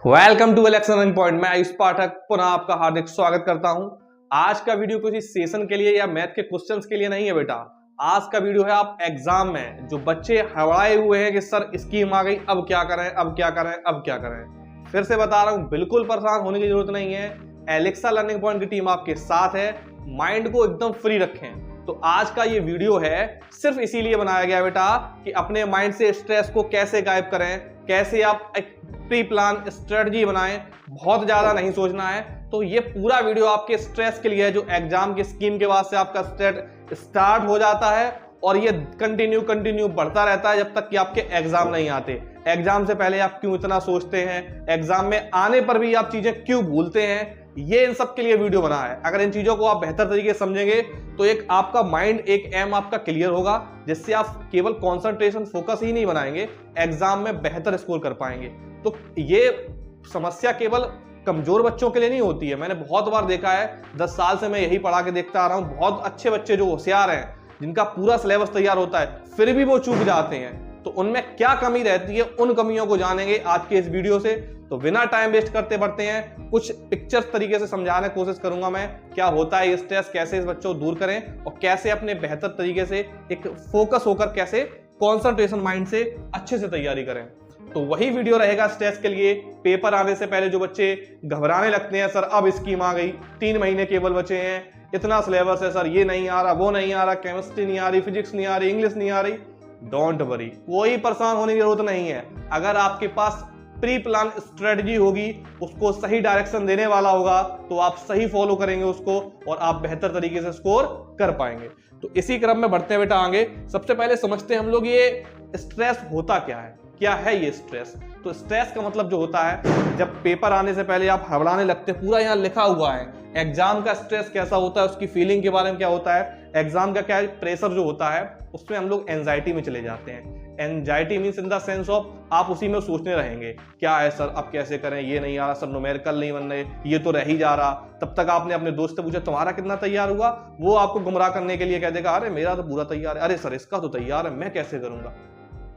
Welcome to election running point. मैं आयुष पाठक पुनः आपका हार्दिक स्वागत करता हूं। आज का वीडियो किसी सेशन के लिए या मैथ के क्वेश्चंस के लिए नहीं है बेटा। आज का वीडियो है आप एग्जाम में जो बच्चे हड़बड़ाए हुए हैं कि सर स्कीम आ गई, अब क्या करें, अब क्या करें, अब क्या करें। फिर से बता रहा हूं, बिल्कुल परेशान होने की जरूरत नहीं है। एलेक्सा लर्निंग पॉइंट की टीम आपके साथ है। माइंड को एकदम फ्री रखें। तो आज का ये वीडियो है सिर्फ इसीलिए बनाया गया बेटा कि अपने माइंड से स्ट्रेस को कैसे गायब करें, कैसे आप एक प्री प्लान स्ट्रेटजी बनाएं। बहुत ज्यादा नहीं सोचना है। तो ये पूरा वीडियो आपके स्ट्रेस के लिए है, जो एग्जाम की स्कीम के बाद से आपका स्ट्रेस स्टार्ट हो जाता है और ये कंटिन्यू बढ़ता रहता है जब तक कि आपके एग्जाम नहीं आते। एग्जाम से पहले आप क्यों इतना सोचते हैं, एग्जाम में आने पर भी आप चीजें क्यों भूलते हैं, ये इन सब के लिए वीडियो बना है। अगर इन चीजों को आप बेहतर तरीके से समझेंगे तो एक आपका माइंड, एक एम आपका क्लियर होगा, जिससे आप केवल कंसंट्रेशन फोकस ही नहीं बनाएंगे, एग्जाम में बेहतर स्कोर कर पाएंगे। तो ये समस्या केवल कमजोर बच्चों के लिए नहीं होती है। मैंने बहुत बार देखा है, 10 साल से मैं यही पढ़ा के देखता आ रहा हूं। बहुत अच्छे बच्चे जो होशियार हैं, जिनका पूरा सिलेबस तैयार होता है, फिर भी वो चूक जाते हैं। तो उनमें क्या कमी रहती है, उन कमियों को जानेंगे आज के इस वीडियो से। तो बिना टाइम वेस्ट करते बढ़ते हैं। कुछ पिक्चर्स तरीके से समझाने की कोशिश करूंगा मैं, क्या होता है ये स्ट्रेस, कैसे इस बच्चों को दूर करें और कैसे अपने बेहतर तरीके से एक फोकस होकर कैसे कॉन्सेंट्रेशन माइंड से अच्छे से तैयारी करें। तो वही वीडियो रहेगा स्ट्रेस के लिए। पेपर आने से पहले जो बच्चे घबराने लगते हैं, सर अब स्कीम आ गई, 3 महीने केवल बचे हैं, इतना सिलेबस है सर, ये नहीं आ रहा, वो नहीं आ रहा, केमिस्ट्री नहीं आ रही, फिजिक्स नहीं आ रही, इंग्लिश नहीं आ रही, डोंट वरी, कोई परेशान होने की जरूरत नहीं है। अगर आपके पास प्री प्लान स्ट्रेटजी होगी, उसको सही डायरेक्शन देने वाला होगा, तो आप सही फॉलो करेंगे उसको और आप बेहतर तरीके से स्कोर कर पाएंगे। तो इसी क्रम में बढ़ते हैं बेटा आगे। सबसे पहले समझते हैं हम लोग ये स्ट्रेस होता क्या है ये स्ट्रेस। तो स्ट्रेस का मतलब जो होता है, जब पेपर आने से पहले आप घबराने लगते हैं, पूरा यहाँ लिखा हुआ है एग्जाम का स्ट्रेस कैसा होता है, उसकी फीलिंग के बारे में क्या होता है, एग्जाम का क्या है, प्रेशर जो होता है, उसमें हम लोग एंजाइटी में चले जाते हैं। Anxiety means in the sense of आप उसी में सोचने रहेंगे, क्या है सर अब कैसे करें, ये नहीं आ रहा सर, न्यूमेरिकल नहीं बन रहे, ये तो रह ही जा रहा। तब तक आपने अपने दोस्त से पूछा तुम्हारा कितना तैयार हुआ, वो आपको गुमराह करने के लिए कह देगा अरे मेरा तो पूरा तैयार है, अरे सर इसका तो तैयार है, मैं कैसे करूंगा।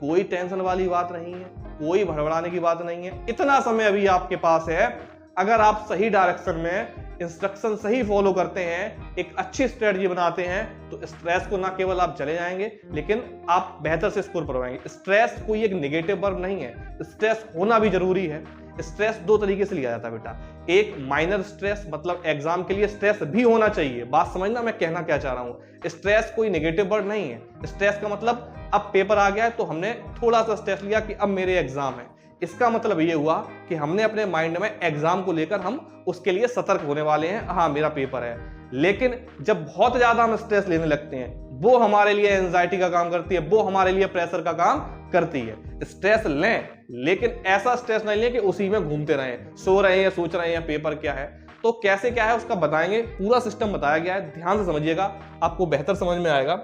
कोई टेंशन वाली बात नहीं है, कोई भड़बड़ाने की बात नहीं है। इतना समय अभी आपके पास है। अगर आप सही डायरेक्शन में इंस्ट्रक्शन सही फॉलो करते हैं, एक अच्छी स्ट्रेटजी बनाते हैं, तो स्ट्रेस को ना केवल आप चले जाएंगे, लेकिन आप बेहतर से स्कोर करवाएंगे। स्ट्रेस कोई एक नेगेटिव वर्ड नहीं है, स्ट्रेस होना भी जरूरी है। स्ट्रेस 2 तरीके से लिया जाता है बेटा। एक माइनर स्ट्रेस, मतलब एग्जाम के लिए स्ट्रेस भी होना चाहिए। बात समझना मैं कहना क्या चाह रहा हूं। स्ट्रेस कोई नेगेटिव वर्ड नहीं है। स्ट्रेस का मतलब अब पेपर आ गया है तो हमने थोड़ा सा स्ट्रेस लिया कि अब मेरे एग्जाम है। इसका मतलब ये हुआ कि हमने अपने माइंड में एग्जाम को लेकर हम उसके लिए सतर्क होने वाले हैं, हाँ मेरा पेपर है। लेकिन जब बहुत ज्यादा हम स्ट्रेस लेने लगते हैं, वो हमारे लिए एंजाइटी का काम करती है, वो हमारे लिए प्रेशर का काम करती है। स्ट्रेस लें, लेकिन ऐसा स्ट्रेस नहीं लें कि उसी में घूमते रहें, सो रहे हैं, सोच रहे हैं पेपर क्या है। तो कैसे क्या है उसका बताएंगे, पूरा सिस्टम बताया गया है, ध्यान से समझिएगा, आपको बेहतर समझ में आएगा।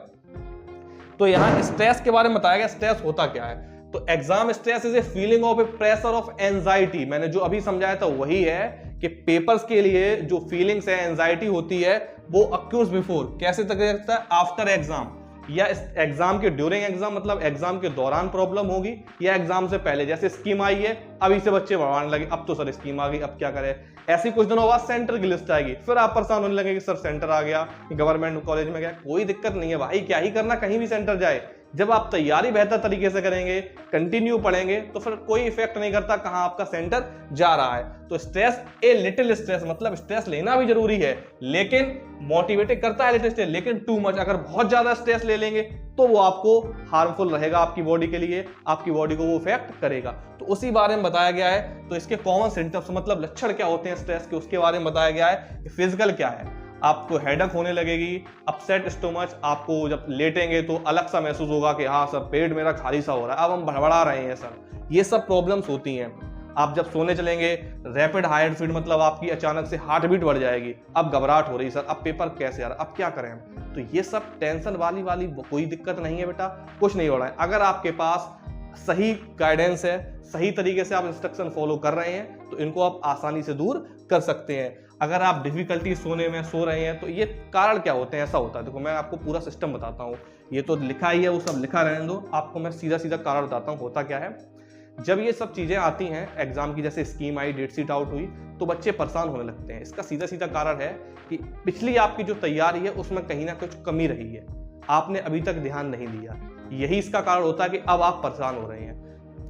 तो यहाँ स्ट्रेस के बारे में बताया गया, स्ट्रेस होता क्या है। तो exam stress is a feeling of A pressure of anxiety. मैंने जो अभी समझाया था वही है कि पेपर्स के लिए जो फीलिंग्स है, एंजाइटी होती है, वो अक्यूज बिफोर, कैसे तक है, आफ्टर एग्जाम, या एग्जाम के ड्यूरिंग एग्जाम, मतलब एग्जाम के दौरान प्रॉब्लम होगी, या एग्जाम से पहले। जैसे स्कीम आई है, अभी से बच्चे भड़वाने लगे, अब तो सर स्कीम आ गई, अब क्या करें। ऐसी कुछ दिनों बाद सेंटर की लिस्ट आएगी, फिर आप परेशान होने लगे कि सर सेंटर आ गया, गवर्नमेंट कॉलेज में गया। कोई दिक्कत नहीं है भाई, क्या ही करना, कहीं भी सेंटर जाए। जब आप तैयारी बेहतर तरीके से करेंगे, कंटिन्यू पढ़ेंगे, तो फिर कोई इफेक्ट नहीं करता कहां आपका सेंटर जा रहा है। तो स्ट्रेस, ए लिटिल स्ट्रेस, मतलब स्ट्रेस लेना भी जरूरी है, लेकिन मोटिवेट करता है लिटिल स्ट्रेस, लेकिन टू मच, अगर बहुत ज्यादा स्ट्रेस ले लेंगे तो वो आपको हार्मफुल रहेगा, आपकी बॉडी के लिए, आपकी बॉडी को वो इफेक्ट करेगा। तो उसी बारे में बताया गया है। तो इसके कॉमन सिम्टम्स, मतलब लक्षण क्या होते हैं स्ट्रेस के, उसके बारे में बताया गया है। फिजिकल क्या है, आपको हेडेक होने लगेगी, अपसेट स्टोमच, आपको जब लेटेंगे तो अलग सा महसूस होगा कि हाँ सर पेट मेरा खाली सा हो रहा है, अब हम भड़बड़ा रहे हैं सर, ये सब प्रॉब्लम्स होती हैं। आप जब सोने चलेंगे, रैपिड हार्ट बीट, मतलब आपकी अचानक से हार्ट बीट बढ़ जाएगी, अब घबराहट हो रही सर, अब पेपर कैसे आ रहा, अब क्या करें। तो ये सब टेंशन वाली कोई दिक्कत नहीं है बेटा, कुछ नहीं हो रहा है। अगर आपके पास सही गाइडेंस है, सही तरीके से आप इंस्ट्रक्शन फॉलो कर रहे हैं, तो इनको आप आसानी से दूर कर सकते हैं। अगर आप डिफिकल्टी सोने में सो रहे हैं, तो ये कारण क्या होते हैं, ऐसा होता है। देखो मैं आपको पूरा सिस्टम बताता हूँ, ये तो लिखा ही है, वो सब लिखा रहने दो, आपको मैं सीधा सीधा कारण बताता हूँ होता क्या है। जब ये सब चीजें आती हैं एग्जाम की, जैसे स्कीम आई, डेट शीट आउट हुई, तो बच्चे परेशान होने लगते हैं। इसका सीधा सीधा कारण है कि पिछली आपकी जो तैयारी है उसमें कहीं ना कुछ कमी रही है, आपने अभी तक ध्यान नहीं दिया। यही इसका कारण होता है कि अब आप परेशान हो रहे हैं।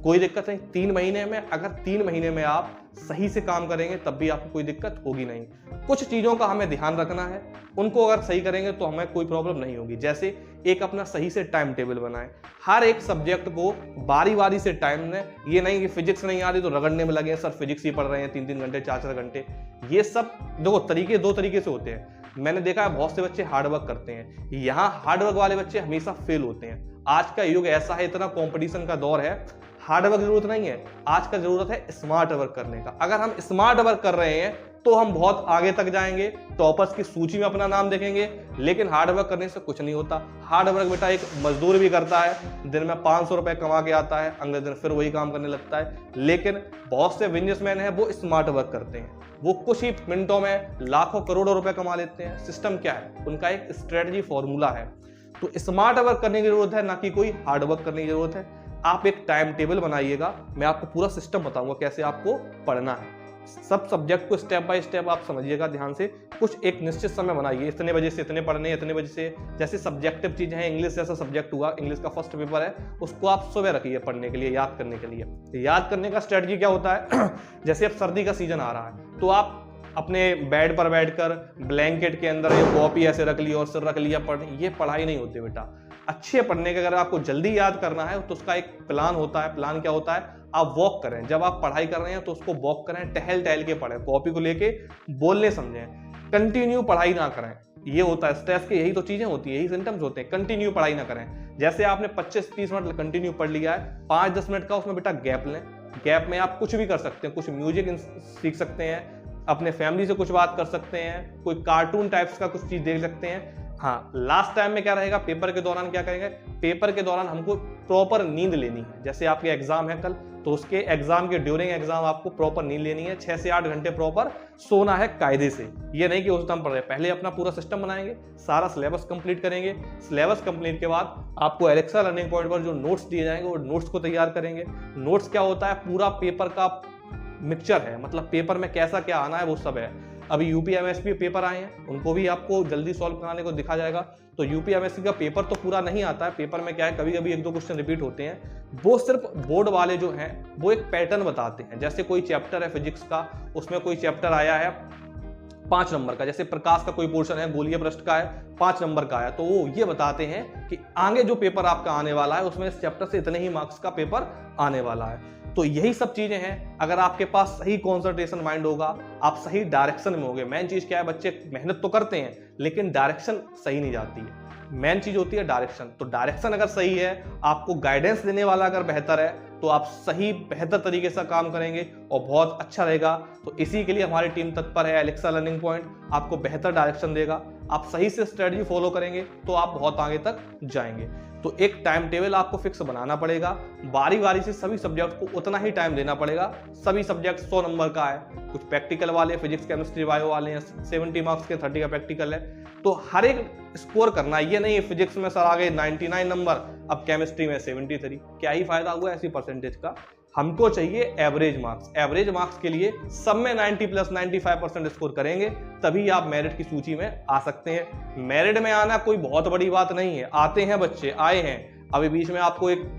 कोई दिक्कत नहीं, 3 महीने में, अगर 3 महीने में आप सही से काम करेंगे तब भी आपको कोई दिक्कत होगी नहीं। कुछ चीज़ों का हमें ध्यान रखना है, उनको अगर सही करेंगे तो हमें कोई प्रॉब्लम नहीं होगी। जैसे एक अपना सही से टाइम टेबल बनाएं, हर एक सब्जेक्ट को बारी बारी से टाइम दें। ये नहीं कि फिजिक्स नहीं आ रही तो रगड़ने में लगे, सर फिजिक्स ही पढ़ रहे हैं 3-3 घंटे 4-4 घंटे। ये सब दो तरीके से होते हैं। मैंने देखा है बहुत से बच्चे हार्डवर्क करते हैं, यहाँ हार्डवर्क वाले बच्चे हमेशा फेल होते हैं। आज का युग ऐसा है, इतना कंपटीशन का दौर है, हार्डवर्क जरूरत नहीं है, आज का जरूरत है स्मार्ट वर्क करने का। अगर हम स्मार्ट वर्क कर रहे हैं तो हम बहुत आगे तक जाएंगे, टॉपर्स की सूची में अपना नाम देखेंगे। लेकिन हार्ड वर्क करने से कुछ नहीं होता। हार्ड वर्क बेटा एक मजदूर भी करता है, दिन में 500 रुपए कमा के आता है, अगले दिन फिर वही काम करने लगता है। लेकिन बहुत से बिजनेसमैन हैं वो स्मार्ट वर्क करते हैं, वो कुछ ही मिनटों में लाखों करोड़ों रुपए कमा लेते हैं। सिस्टम क्या है, उनका एक स्ट्रेटजी फॉर्मूला है। तो स्मार्ट वर्क करने की जरूरत है, ना कि कोई हार्ड वर्क करने की जरूरत है। आप एक टाइम टेबल बनाइएगा, मैं आपको पूरा सिस्टम बताऊंगा कैसे आपको पढ़ना है। सब सब्जेक्ट को स्टेप बाय स्टेप आप समझिएगा ध्यान से। कुछ एक निश्चित समय बनाइए, इतने बजे से इतने पढ़ने, इतने बजे से। जैसे सब्जेक्टिव चीजें हैं, इंग्लिश जैसा सब्जेक्ट हुआ, इंग्लिश का फर्स्ट पेपर है, उसको आप सुबह रखिए पढ़ने के लिए, याद करने के लिए। याद करने का स्ट्रेटजी क्या होता है जैसे अब सर्दी का सीजन आ रहा है तो आप अपने बेड पर बैठकर ब्लैंकेट के अंदर ये कॉपी ऐसे रख ली और सिर रख लिया पढ़, ये पढ़ाई नहीं होती बेटा। अच्छे पढ़ने का अगर आपको जल्दी याद करना है तो उसका एक प्लान होता है। प्लान क्या होता है, आप वॉक करें। जब आप पढ़ाई कर रहे हैं तो उसको वॉक करें, टहल टहल के पढ़ें, कॉपी को लेके बोलने समझें, कंटिन्यू पढ़ाई ना करें। ये होता है स्ट्रेस की, यही तो चीजें होती है, यही सिम्टम्स होते हैं। कंटिन्यू पढ़ाई ना करें। जैसे आपने 25-30 मिनट कंटिन्यू पढ़ लिया है, 5-10 मिनट का उसमें बेटा गैप लें। गैप में आप कुछ भी कर सकते हैं, कुछ म्यूजिक सीख सकते हैं, अपने फैमिली से कुछ बात कर सकते हैं, कोई कार्टून टाइप्स का कुछ चीज देख सकते हैं। हाँ, लास्ट टाइम में क्या रहेगा, पेपर के दौरान क्या करेंगे, पेपर के दौरान हमको प्रॉपर नींद लेनी है। जैसे आपके एग्जाम है कल, तो उसके एग्जाम के ड्यूरिंग एग्जाम आपको प्रॉपर नींद लेनी है, 6 से 8 घंटे प्रॉपर सोना है कायदे से। ये नहीं कि उस टाइम पढ़ रहे, पहले अपना पूरा सिस्टम बनाएंगे, सारा सिलेबस कंप्लीट करेंगे। सिलेबस कंप्लीट के बाद आपको एलेक्सा लर्निंग पॉइंट पर जो नोट्स दिए जाएंगे वो नोट्स को तैयार करेंगे। नोट्स क्या होता है, पूरा पेपर का मिक्सचर है, मतलब पेपर में कैसा क्या आना है वो सब है। अभी यूपीएमएसपी पेपर आए हैं, उनको भी आपको जल्दी सॉल्व कराने को दिखा जाएगा। तो यूपीएमएससी का पेपर तो पूरा नहीं आता है, पेपर में क्या है कभी कभी 1-2 क्वेश्चन रिपीट होते हैं। वो सिर्फ बोर्ड वाले जो हैं वो एक पैटर्न बताते हैं। जैसे कोई चैप्टर है फिजिक्स का, उसमें कोई चैप्टर आया है 5 नंबर का, जैसे प्रकाश का कोई पोर्शन है, गोलीय पृष्ठ का है, 5 नंबर का है, तो वो ये बताते हैं कि आगे जो पेपर आपका आने वाला है उसमें इस चैप्टर से इतने ही मार्क्स का पेपर आने वाला है। तो यही सब चीजें हैं। अगर आपके पास सही कॉन्सेंट्रेशन माइंड होगा, आप सही डायरेक्शन में होंगे। मेन चीज क्या है, बच्चे मेहनत तो करते हैं लेकिन डायरेक्शन सही नहीं जाती है। मेन चीज होती है डायरेक्शन। तो डायरेक्शन अगर सही है, आपको गाइडेंस देने वाला अगर बेहतर है, तो आप सही बेहतर तरीके से काम करेंगे और बहुत अच्छा रहेगा। तो इसी के लिए हमारी टीम तत्पर है। एलेक्सा लर्निंग पॉइंट आपको बेहतर डायरेक्शन देगा। आप सही से स्ट्रेटजी फॉलो करेंगे तो आप बहुत आगे तक जाएंगे। तो एक टाइम टेबल आपको फिक्स बनाना पड़ेगा, बारी बारी से सभी सब्जेक्ट को उतना ही टाइम देना पड़ेगा। सभी सब्जेक्ट 100 नंबर का है, कुछ प्रैक्टिकल वाले, फिजिक्स केमिस्ट्री बायो वाले हैं 70 मार्क्स के, 30 का प्रैक्टिकल है। तो हर एक स्कोर करना, ये नहीं है फिजिक्स में सर आ गए 99 नंबर, अब केमिस्ट्री में 73, क्या ही फायदा हुआ ऐसी परसेंटेज का। हमको चाहिए एवरेज मार्क्स। एवरेज मार्क्स के लिए सब में 90+ 95% स्कोर करेंगे, तभी आप मेरिट की सूची में आ सकते हैं। मेरिट में आना कोई बहुत बड़ी बात नहीं है, आते हैं बच्चे, आए हैं। अभी बीच में आपको एक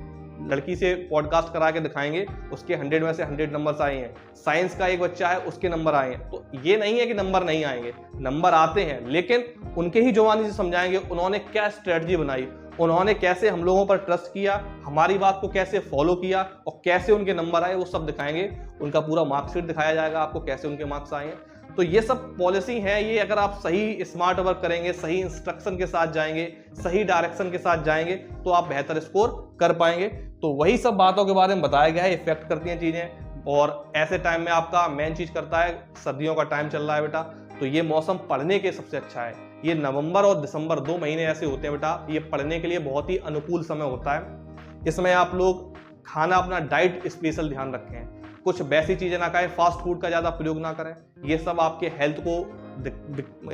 लड़की से पॉडकास्ट करा के दिखाएंगे, उसके 100 में से 100 नंबर्स आए हैं। साइंस का एक बच्चा है, उसके नंबर आए हैं। तो ये नहीं है कि नंबर नहीं आएंगे, नंबर आते हैं, लेकिन उनके ही जुबानी से समझाएंगे उन्होंने क्या स्ट्रेटजी बनाई, उन्होंने कैसे हम लोगों पर ट्रस्ट किया, हमारी बात को कैसे फॉलो किया और कैसे उनके नंबर आए, वो सब दिखाएंगे। उनका पूरा मार्कशीट दिखाया जाएगा आपको, कैसे उनके मार्क्स आए हैं। तो ये सब पॉलिसी है। ये अगर आप सही स्मार्ट वर्क करेंगे, सही इंस्ट्रक्शन के साथ जाएंगे, सही डायरेक्शन के साथ जाएंगे, तो आप बेहतर स्कोर कर पाएंगे। तो वही सब बातों के बारे में बताया गया है, इफेक्ट करती हैं चीजें। और ऐसे टाइम में आपका मेन चीज करता है, सर्दियों का टाइम चल रहा है बेटा, तो ये मौसम पढ़ने के सबसे अच्छा है। ये नवंबर और दिसंबर 2 महीने ऐसे होते हैं बेटा, ये पढ़ने के लिए बहुत ही अनुकूल समय होता है। इसमें आप लोग खाना, अपना डाइट स्पेशल ध्यान रखें, कुछ वैसी चीजें ना खाएं, फास्ट फूड का ज्यादा प्रयोग ना करें। ये सब आपके हेल्थ को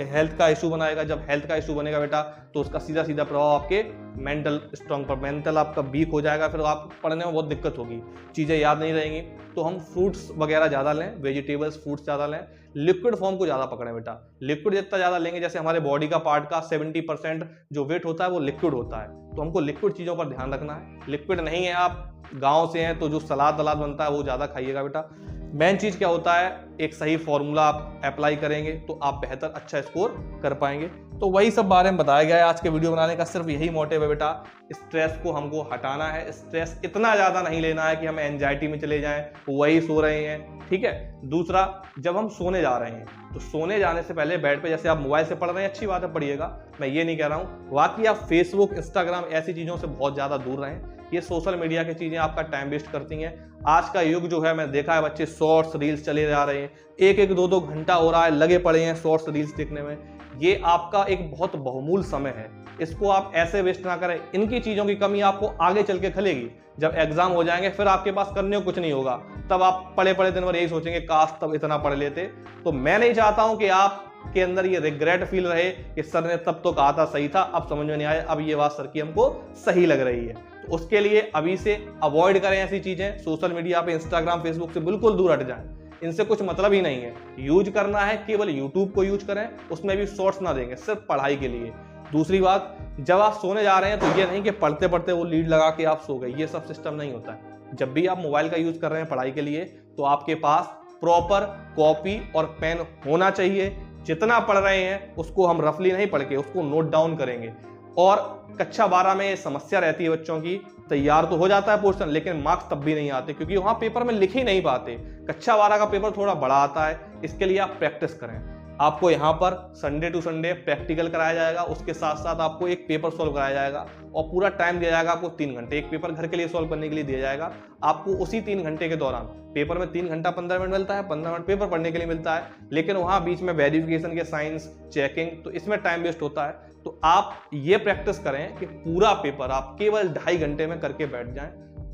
हेल्थ का इशू बनाएगा। जब हेल्थ का इशू बनेगा बेटा तो उसका सीधा सीधा प्रभाव आपके मेंटल आपका वीक हो जाएगा, फिर आप पढ़ने में बहुत दिक्कत होगी, चीज़ें याद नहीं रहेंगी। तो हम फ्रूट्स वगैरह ज़्यादा लें, वेजिटेबल्स फ्रूट्स ज़्यादा लें, लिक्विड फॉर्म को ज़्यादा पकड़ें बेटा। लिक्विड जितना ज़्यादा लेंगे, जैसे हमारे बॉडी का पार्ट का 70% जो वेट होता है वो लिक्विड होता है, तो हमको लिक्विड चीज़ों पर ध्यान रखना है। लिक्विड नहीं है, आप गाँव से हैं तो जो सलाद वलाद बनता है वो ज़्यादा खाइएगा बेटा। मेन चीज़ क्या होता है, एक सही फॉर्मूला आप अप्लाई करेंगे तो आप बेहतर अच्छा स्कोर कर पाएंगे। तो वही सब बारे में बताया गया है। आज के वीडियो बनाने का सिर्फ यही मोटिव है बेटा, स्ट्रेस को हमको हटाना है। स्ट्रेस इतना ज़्यादा नहीं लेना है कि हम एंजाइटी में चले जाएं, वही सो रहे हैं, ठीक है। दूसरा, जब हम सोने जा रहे हैं तो सोने जाने से पहले बेड पे, जैसे आप मोबाइल से पढ़ रहे हैं अच्छी बात है, पढ़िएगा, मैं ये नहीं कह रहा हूँ। बाकी आप फेसबुक, इंस्टाग्राम ऐसी चीज़ों से बहुत ज़्यादा दूर रहें। ये सोशल मीडिया की चीज़ें आपका टाइम वेस्ट करती हैं। आज का युग जो है, मैं देखा है बच्चे शॉर्ट्स रील्स चले जा रहे हैं, एक 2 घंटा हो रहा है लगे पड़े हैं शॉर्ट्स रील्स देखने में। ये आपका एक बहुत बहुमूल्य समय है, इसको आप ऐसे वेस्ट ना करें। इनकी चीज़ों की कमी आपको आगे चल के खलेगी। जब एग्जाम हो जाएंगे फिर आपके पास करने को कुछ नहीं होगा, तब आप पढ़े दिन भर यही सोचेंगे काश तब इतना पढ़ लेते। तो मैं नहीं चाहता हूं कि आपके अंदर ये रिग्रेट फील रहे कि सर ने तब तो कहा था सही था, अब समझ में नहीं आया, अब ये बात सर की हमको सही लग रही है। तो उसके लिए अभी से अवॉइड करें ऐसी चीजें। सोशल मीडिया पे, इंस्टाग्राम, फेसबुक से बिल्कुल दूर हट जाएं, इनसे कुछ मतलब ही नहीं है। यूज करना है केवल यूट्यूब को यूज करें, उसमें भी शॉर्ट्स ना देंगे, सिर्फ पढ़ाई के लिए। दूसरी बात, जब आप सोने जा रहे हैं तो ये नहीं कि पढ़ते पढ़ते वो लीड लगा के आप सो गए, ये सब सिस्टम नहीं होता है। जब भी आप मोबाइल का यूज कर रहे हैं पढ़ाई के लिए तो आपके पास प्रॉपर कॉपी और पेन होना चाहिए। जितना पढ़ रहे हैं उसको हम रफली नहीं पढ़ के उसको नोट डाउन करेंगे। और कक्षा 12 में ये समस्या रहती है बच्चों की, तैयार तो हो जाता है पोर्शन लेकिन मार्क्स तब भी नहीं आते, क्योंकि वहां पेपर में लिख ही नहीं पाते। कक्षा 12 का पेपर थोड़ा बड़ा आता है, इसके लिए आप प्रैक्टिस करें। आपको यहाँ पर संडे टू संडे प्रैक्टिकल कराया जाएगा, उसके साथ साथ आपको एक पेपर सॉल्व कराया जाएगा और पूरा टाइम दिया जाएगा आपको 3 घंटे। एक पेपर घर के लिए सॉल्व करने के लिए दिया जाएगा आपको। उसी 3 घंटे के दौरान पेपर में 3 घंटा 15 मिनट मिलता है, 15 मिनट पेपर पढ़ने के लिए मिलता है, लेकिन वहाँ बीच में वेरिफिकेशन के साइंस, चेकिंग, तो इसमें टाइम वेस्ट होता है। तो आप ये प्रैक्टिस करें कि पूरा पेपर आप केवल 2.5 घंटे में करके बैठ जाएं,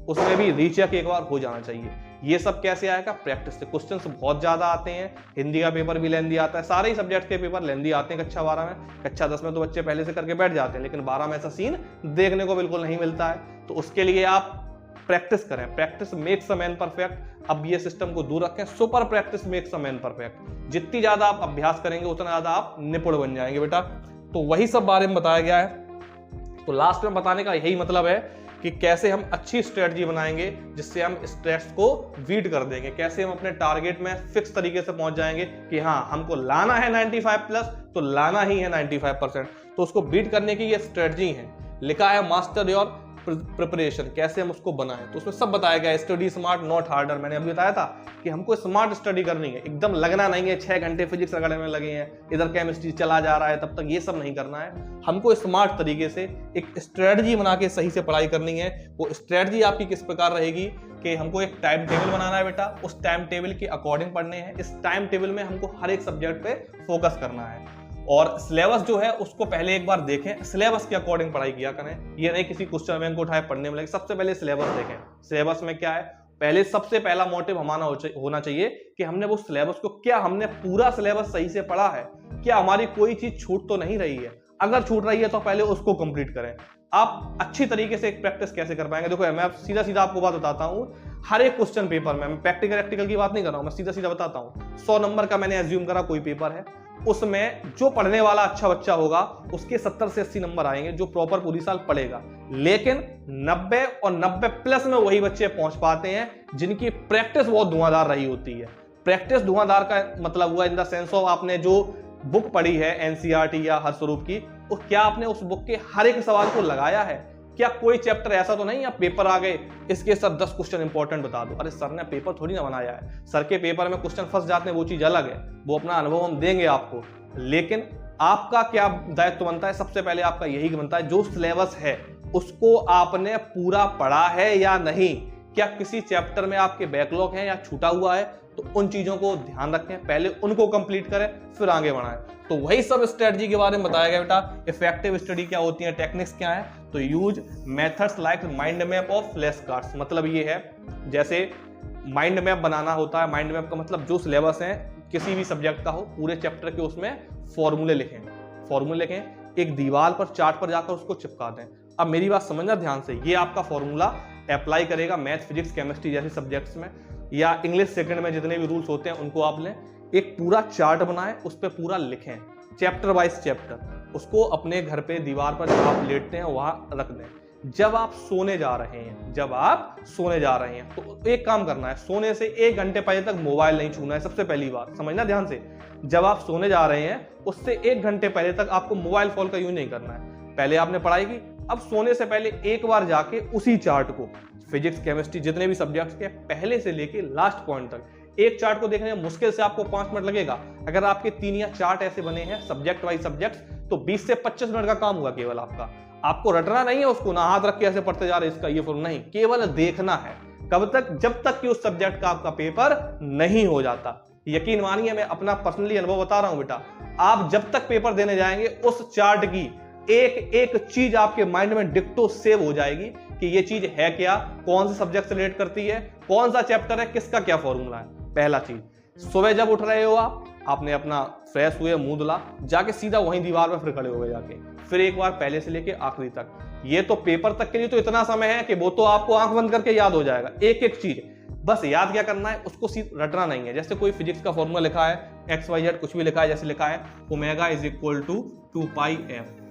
उसमें भी रीचेक एक बार हो जाना चाहिए। ये सब कैसे आएगा? प्रैक्टिस से। क्वेश्चंस बहुत ज्यादा आते हैं, हिंदी का पेपर भी लेंदी आता है, सारे ही सब्जेक्ट के पेपर लेंदी आते हैं कक्षा 12 में। कक्षा 10 में तो बच्चे पहले से करके बैठ जाते हैं, लेकिन 12 में ऐसा सीन देखने को बिल्कुल नहीं मिलता है। तो उसके लिए आप प्रैक्टिस करें। Practice makes a man perfect. अब ये सिस्टम को दूर रखें, super practice makes a man perfect. जितनी ज्यादा आप अभ्यास करेंगे उतना ज्यादा आप निपुण बन जाएंगे बेटा। तो वही सब बारे में बताया गया है। तो लास्ट में बताने का यही मतलब है कि कैसे हम अच्छी स्ट्रेटजी बनाएंगे जिससे हम स्ट्रेस को बीट कर देंगे, कैसे हम अपने टारगेट में फिक्स तरीके से पहुंच जाएंगे कि हाँ हमको लाना है 95 प्लस तो लाना ही है 95%। तो उसको बीट करने की ये स्ट्रेटजी है। लिखा है मास्टर योर प्रिपरेशन, कैसे हम उसको बनाएं। तो उसमें सब बताया गया है। स्टडी स्मार्ट नॉट हार्डर, मैंने अभी बताया था कि हमको स्मार्ट स्टडी करनी है, एकदम लगना नहीं है 6 घंटे फिजिक्स रगड़ने में लगे हैं, इधर केमिस्ट्री चला जा रहा है तब तक, ये सब नहीं करना है। हमको स्मार्ट तरीके से एक स्ट्रेटजी बना के सही से पढ़ाई करनी है। वो स्ट्रेटजी आपकी किस प्रकार रहेगी कि हमको एक टाइम टेबल बनाना है बेटा, उस टाइम टेबल के अकॉर्डिंग पढ़ने हैं। इस टाइम टेबल में हमको हर एक सब्जेक्ट पे फोकस करना है और सिलेबस जो है उसको पहले एक बार देखें, सिलेबस के अकॉर्डिंग पढ़ाई किया करें। ये नहीं किसी क्वेश्चन बैंक को उठाए पढ़ने में लगे। सबसे पहले सिलेबस देखें, सिलेबस में क्या है। पहले सबसे पहला मोटिव हमारा होना चाहिए कि हमने वो सिलेबस को, क्या हमने पूरा सिलेबस सही से पढ़ा है, क्या हमारी कोई चीज छूट तो नहीं रही है। अगर छूट रही है तो पहले उसको कंप्लीट करें। आप अच्छी तरीके से एक प्रैक्टिस कैसे कर पाएंगे? देखो मैं सीधा सीधा आपको बात बताता हूँ। हर एक क्वेश्चन पेपर में, मैं प्रैक्टिकल की बात नहीं कर रहा हूँ, मैं सीधा सीधा बताता हूँ। 100 नंबर का मैंने एज्यूम करा कोई पेपर है, उसमें जो पढ़ने वाला अच्छा बच्चा होगा उसके 70 से 80 नंबर आएंगे जो प्रॉपर पूरी साल पढ़ेगा। लेकिन 90 और 90 प्लस में वही बच्चे पहुंच पाते हैं जिनकी प्रैक्टिस बहुत धुआंधार रही होती है। प्रैक्टिस धुआंधार का मतलब हुआ इन द सेंस ऑफ आपने जो बुक पढ़ी है एनसीईआरटी या हर स्वरूप की, क्या आपने उस बुक के हर एक सवाल को लगाया है? क्या कोई चैप्टर ऐसा तो नहीं है पेपर आ गए इसके सर 10 क्वेश्चन इंपॉर्टेंट बता दो? अरे सर ने पेपर थोड़ी ना बनाया है, सर के पेपर में क्वेश्चन फंस जाते हैं वो चीज अलग है, वो अपना अनुभव हम देंगे आपको। लेकिन आपका क्या दायित्व बनता है? सबसे पहले आपका यही बनता है जो सिलेबस है उसको आपने पूरा पढ़ा है या नहीं। क्या किसी चैप्टर में आपके बैकलॉग है या छूटा हुआ है? तो उन चीजों को ध्यान रखें, पहले उनको कंप्लीट करें फिर आगे बढ़ाएं। तो वही सब स्ट्रेटजी के बारे में बताया गया बेटा। इफेक्टिव स्टडी क्या होती है, टेक्निक्स क्या है? तो use methods like mind map of flash cards. मतलब ये है जैसे माइंड मैप बनाना होता है। माइंड मैप का मतलब जो सिलेबस है किसी भी सब्जेक्ट का हो, पूरे चैप्टर के उसमें फॉर्मूले लिखें, एक दीवार पर चार्ट पर जाकर उसको चिपका दें। अब मेरी बात समझना ध्यान से, ये आपका फॉर्मूला अप्लाई करेगा मैथ, फिजिक्स, केमिस्ट्री जैसे सब्जेक्ट्स में, या इंग्लिश सेकंड में जितने भी रूल्स होते हैं उनको आप लें, एक पूरा चार्ट बनाएं, उस पर पूरा लिखें चैप्टर वाइज चैप्टर, उसको अपने घर पे दीवार पर जब आप लेटते हैं वहां रख दें। जब आप सोने जा रहे हैं तो एक काम करना है, सोने से 1 घंटे पहले तक मोबाइल नहीं छूना है। सबसे पहली बात समझना ध्यान से, जब आप सोने जा रहे हैं उससे 1 घंटे पहले तक आपको मोबाइल फोन का यूज नहीं करना है। पहले आपने पढ़ाई की, अब सोने से पहले एक बार जाके उसी चार्ट को, फिजिक्स, केमिस्ट्री जितने भी सब्जेक्ट्स के पहले से लेके लास्ट पॉइंट तक, एक चार्ट को देखने में मुश्किल से आपको 5 मिनट लगेगा। अगर आपके 3 या 4 ऐसे बने हैं सब्जेक्ट वाइज सब्जेक्ट्स, तो 20 से 25 मिनट का काम हुआ केवल आपका। आपको रटना नहीं है उसको, ना हाथ रख के ऐसे पढ़ते जा रहे इसका ये फॉर्मूला नहीं, केवल देखना है। कब तक? जब तक कि उस सब्जेक्ट का आपका पेपर नहीं हो जाता। यकीन मानिए, मैं अपना पर्सनली अनुभव बता रहा हूं बेटा, आप जब तक पेपर देने जाएंगे उस चार्ट की एक एक चीज आपके माइंड में डिक्टो सेव हो जाएगी कि ये चीज है क्या, कौन से सब्जेक्ट से रिलेट करती है, कौन सा चैप्टर है, किसका क्या फॉर्मूला है। पहला चीज, सुबह जब उठ रहे हो आपने अपना फ्रेश हुए, मुंह धुला, जाके सीधा वहीं दीवार पर फिर खड़े हो गए जाके, फिर एक बार पहले से लेके आखिरी तक। ये तो पेपर तक के लिए तो इतना समय है कि वो तो आपको आंख बंद करके याद हो जाएगा एक एक चीज। बस याद क्या करना है, उसको रटना नहीं है। जैसे कोई फिजिक्स का फॉर्मूला लिखा है, XYZ कुछ भी लिखा है, जैसे लिखा है omega is equal to 2πf,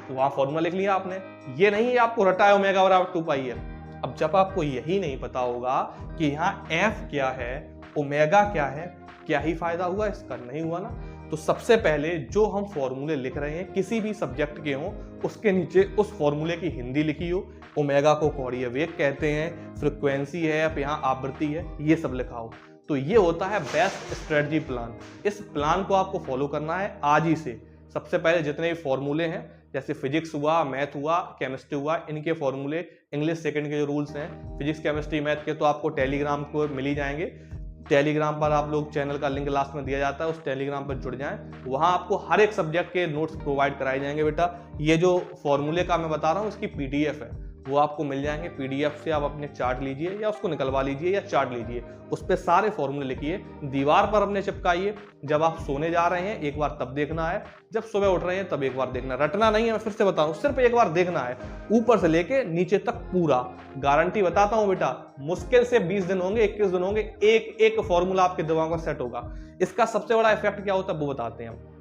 तो वहां फॉर्मूला लिख लिया आपने। ये नहीं है आपको रटा है ओमेगा बराबर 2πf। अब जब आपको यही नहीं पता होगा कि यहाँ f क्या है, ओमेगा क्या है, क्या ही फायदा हुआ इसका? नहीं हुआ ना। तो सबसे पहले जो हम फॉर्मूले लिख रहे हैं किसी भी सब्जेक्ट के हों, उसके नीचे उस फॉर्मूले की हिंदी लिखी हो। ओमेगा को कोणीय वेग कहते हैं, फ्रीक्वेंसी है, अब यहाँ आवृत्ति है, ये सब लिखा हो। तो ये होता है बेस्ट स्ट्रेटजी प्लान। इस प्लान को आपको फॉलो करना है आज ही से। सबसे पहले जितने भी फॉर्मूले हैं, जैसे फिजिक्स हुआ, मैथ हुआ, केमिस्ट्री हुआ, इनके फॉर्मूले, इंग्लिश सेकंड के जो रूल्स हैं फिजिक्स, केमिस्ट्री, मैथ के, तो आपको टेलीग्राम को मिल ही जाएंगे। टेलीग्राम पर आप लोग, चैनल का लिंक लास्ट में दिया जाता है, उस टेलीग्राम पर जुड़ जाएं, वहां आपको हर एक सब्जेक्ट के नोट्स प्रोवाइड कराए जाएंगे बेटा। ये जो फॉर्मूले का मैं बता रहा हूँ इसकी PDF है, वो आपको मिल जाएंगे। PDF से आप अपने चार्ट लीजिए या उसको निकलवा लीजिए या चार्ट लीजिए, उस पर सारे फॉर्मूले लिखिए, दीवार पर अपने चिपकाइए। जब आप सोने जा रहे हैं एक बार तब देखना है, जब सुबह उठ रहे हैं तब एक बार देखना। रटना नहीं है, मैं फिर से बता रहा हूं, सिर्फ एक बार देखना है, ऊपर से लेके नीचे तक पूरा। गारंटी बताता हूं बेटा, मुश्किल से 20 दिन होंगे, 21 दिन होंगे, एक एक फॉर्मूला आपके दिमाग में सेट होगा। इसका सबसे बड़ा इफेक्ट क्या होता है वो बताते हैं हम।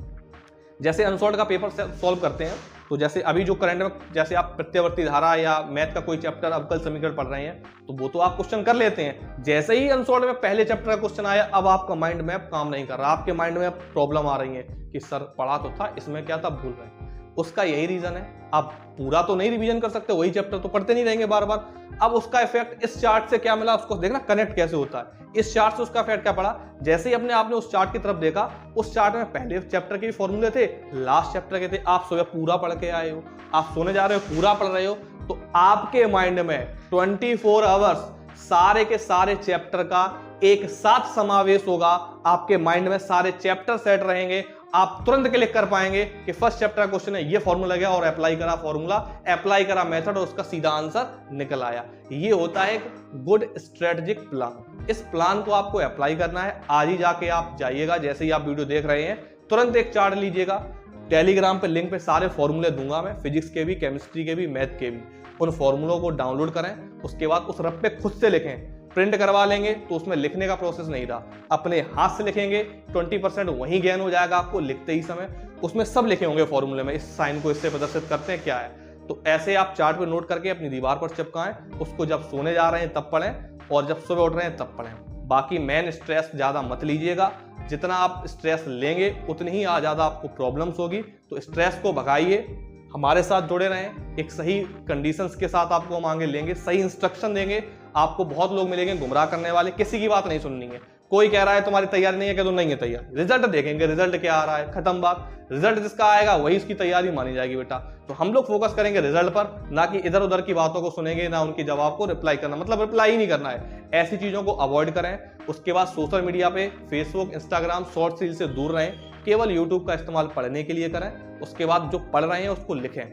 जैसे अनसॉल्व का पेपर सॉल्व करते हैं, तो जैसे अभी जो करंट में, जैसे आप प्रत्यावर्ती धारा या मैथ का कोई चैप्टर अवकल समीकरण पढ़ रहे हैं, तो वो तो आप क्वेश्चन कर लेते हैं। जैसे ही अनसॉल्व में पहले चैप्टर का क्वेश्चन आया, अब आपका माइंड मैप काम नहीं कर रहा, आपके माइंड में प्रॉब्लम आ रही है कि सर पढ़ा तो था, इसमें क्या था, भूल रहे हैं। उसका यही रीजन है, आप पूरा तो नहीं रिवीजन कर सकते, वही चैप्टर तो पढ़ते नहीं रहेंगे बार बार। अब उसका इफेक्ट इस चार्ट से क्या मिला, उसको देखना कनेक्ट कैसे होता है। इस चार्ट से उसका इफेक्ट क्या पड़ा, जैसे ही अपने आपने उस चार्ट की तरफ देखा, उस चार्ट में पहले चैप्टर के फॉर्मूले थे, लास्ट चैप्टर के थे। आप सुबह पूरा पढ़ के आए हो, आप सोने जा रहे हो पूरा पढ़ रहे हो, तो आपके माइंड में 24 आवर्स सारे के सारे चैप्टर का एक साथ समावेश होगा। आपके माइंड में सारे चैप्टर सेट रहेंगे, आप तुरंत क्लिक कर पाएंगे कि फर्स्ट चैप्टर का क्वेश्चन है, ये फॉर्मूला गया और अप्लाई करा फॉर्मूला, अप्लाई करा मेथड और उसका सीधा आंसर निकल आया। ये होता है एक गुड स्ट्रेटेजिक प्लान। इस प्लान को आपको अप्लाई करना है। आज ही जाके आप जाइएगा, जैसे ही आप वीडियो देख रहे हैं तुरंत एक चार्ट लीजिएगा। टेलीग्राम पे लिंक पे सारे फॉर्मूले दूंगा मैं, फिजिक्स के भी, केमिस्ट्री के भी, मैथ के भी। उन फॉर्मूलों को डाउनलोड करें, उसके बाद उस रफ पे खुद से लिखें। प्रिंट करवा लेंगे तो उसमें लिखने का प्रोसेस नहीं रहा, अपने हाथ से लिखेंगे, 20% वहीं गेन हो जाएगा आपको लिखते ही समय। उसमें सब लिखे होंगे फॉर्मूले में, इस साइन को इससे प्रदर्शित करते हैं क्या है। तो ऐसे आप चार्ट पे नोट करके अपनी दीवार पर चिपकाएं, उसको जब सोने जा रहे हैं तब पढ़ें और जब सुबह उठ रहे हैं तब पढ़ें। बाकी मेन स्ट्रेस ज्यादा मत लीजिएगा, जितना आप स्ट्रेस लेंगे उतनी ही ज्यादा आपको प्रॉब्लम्स होगी। तो स्ट्रेस को भगाइए, हमारे साथ जुड़े रहें, एक सही कंडीशंस के साथ आपको हम आगे लेंगे, सही इंस्ट्रक्शन देंगे। आपको बहुत लोग मिलेंगे गुमराह करने वाले, किसी की बात नहीं सुननी है। कोई कह रहा है तुम्हारी तैयारी नहीं है, क्या तुम नहीं है तैयार, रिजल्ट देखेंगे, रिजल्ट क्या आ रहा है, खत्म बात। रिजल्ट जिसका आएगा वही उसकी तैयारी मानी जाएगी बेटा। तो हम लोग फोकस करेंगे रिजल्ट पर, ना कि इधर उधर की बातों को सुनेंगे, ना उनकी जवाब को रिप्लाई करना, मतलब रिप्लाई ही नहीं करना है। ऐसी चीजों को अवॉइड करें। उसके बाद सोशल मीडिया पे फेसबुक, इंस्टाग्राम, शॉर्ट रील से दूर रहें। केवल यूट्यूब का इस्तेमाल पढ़ने के लिए करें। उसके बाद जो पढ़ रहे हैं उसको लिखें,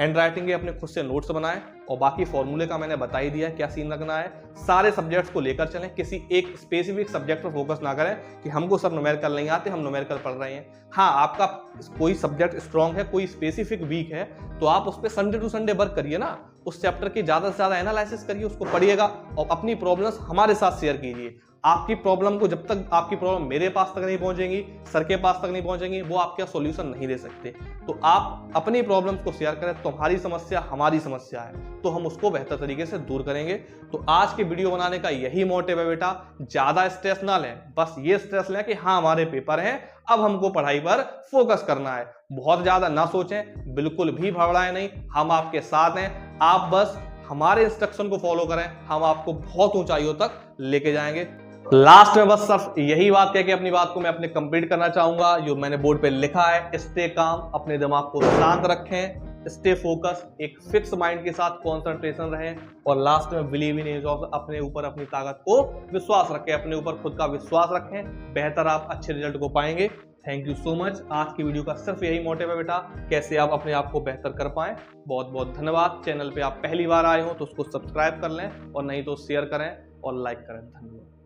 हैंड राइटिंग के अपने खुद से नोट्स बनाएं और बाकी फॉर्मूले का मैंने बता ही दिया क्या सीन रखना है। सारे सब्जेक्ट्स को लेकर चलें, किसी एक स्पेसिफिक सब्जेक्ट पर फोकस ना करें कि हमको सब न्यूमेरिकल नहीं आते, हम न्यूमेरिकल पढ़ रहे हैं। हाँ, आपका कोई सब्जेक्ट स्ट्रांग है, कोई स्पेसिफिक वीक है, तो आप उस पर संडे टू संडे वर्क करिए ना, उस चैप्टर की ज्यादा से ज्यादा एनालिसिस करिए, उसको पढ़िएगा और अपनी प्रॉब्लम्स हमारे साथ शेयर कीजिए। आपकी प्रॉब्लम को, जब तक आपकी प्रॉब्लम मेरे पास तक नहीं पहुंचेगी, सर के पास तक नहीं पहुंचेंगी, वो आपका सॉल्यूशन नहीं दे सकते। तो आप अपनी प्रॉब्लम्स को शेयर करें, तुम्हारी समस्या हमारी समस्या है, तो हम उसको बेहतर तरीके से दूर करेंगे। तो आज के वीडियो बनाने का यही मोटिव है बेटा, ज्यादा स्ट्रेस ना लें, बस ये स्ट्रेस लें कि हाँ हमारे पेपर हैं, अब हमको पढ़ाई पर फोकस करना है। बहुत ज्यादा ना सोचें, बिल्कुल भी घबराएं नहीं, हम आपके साथ हैं। आप बस हमारे इंस्ट्रक्शन को फॉलो करें, हम आपको बहुत ऊंचाइयों तक लेके जाएंगे। लास्ट में बस सिर्फ यही बात कह के अपनी बात को मैं अपने कंप्लीट करना चाहूंगा, जो मैंने बोर्ड पे लिखा है, स्टे काम, अपने दिमाग को शांत रखें, स्टे फोकस, एक फिक्स माइंड के साथ कंसंट्रेशन रहें और लास्ट में बिलीव इन योरसेल्फ, अपने ऊपर अपनी ताकत को विश्वास रखें, अपने ऊपर खुद का विश्वास रखें, बेहतर आप अच्छे रिजल्ट को पाएंगे। Thank you so much. आज की वीडियो का सिर्फ यही मोटिव है बेटा, कैसे आप अपने आप को बेहतर कर पाएं। बहुत बहुत धन्यवाद। चैनल पे आप पहली बार आए हो तो उसको सब्सक्राइब कर लें और नहीं तो शेयर करें और लाइक करें। धन्यवाद।